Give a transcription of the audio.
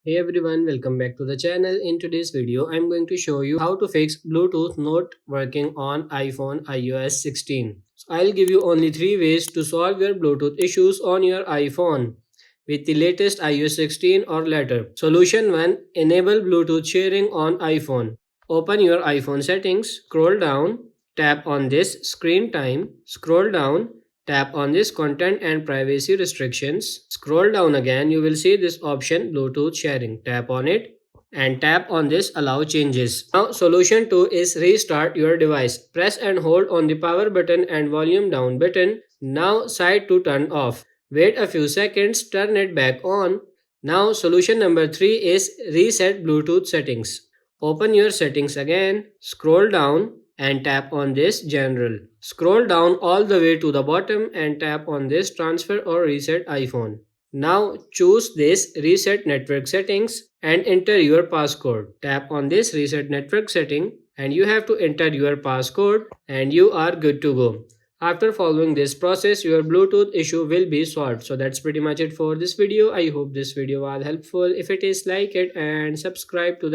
Hey everyone, welcome back to the channel. In today's video, I'm going to show you how to fix Bluetooth not working on iPhone iOS 16. So I'll give you only 3 ways to solve your Bluetooth issues on your iPhone with the latest iOS 16 or later. Solution 1. Enable Bluetooth sharing on iPhone. Open your iPhone settings, scroll down, tap on this screen time, scroll down, tap on this content and privacy restrictions. Scroll down again, you will see this option Bluetooth sharing. Tap on it and tap on this allow changes. Now solution 2 is restart your device. Press and hold on the power button and volume down button. Now side to turn off. Wait a few seconds, turn it back on. Now solution number 3 is reset Bluetooth settings. Open your settings again, scroll down and tap on this general. Scroll down all the way to the bottom and tap on this transfer or reset iPhone. Now choose this reset network settings and enter your passcode. Tap on this reset network setting and you have to enter your passcode and you are good to go. After following this process, your Bluetooth issue will be solved. So that's pretty much it for this video. I hope this video was helpful. If it is, like it and subscribe to the channel.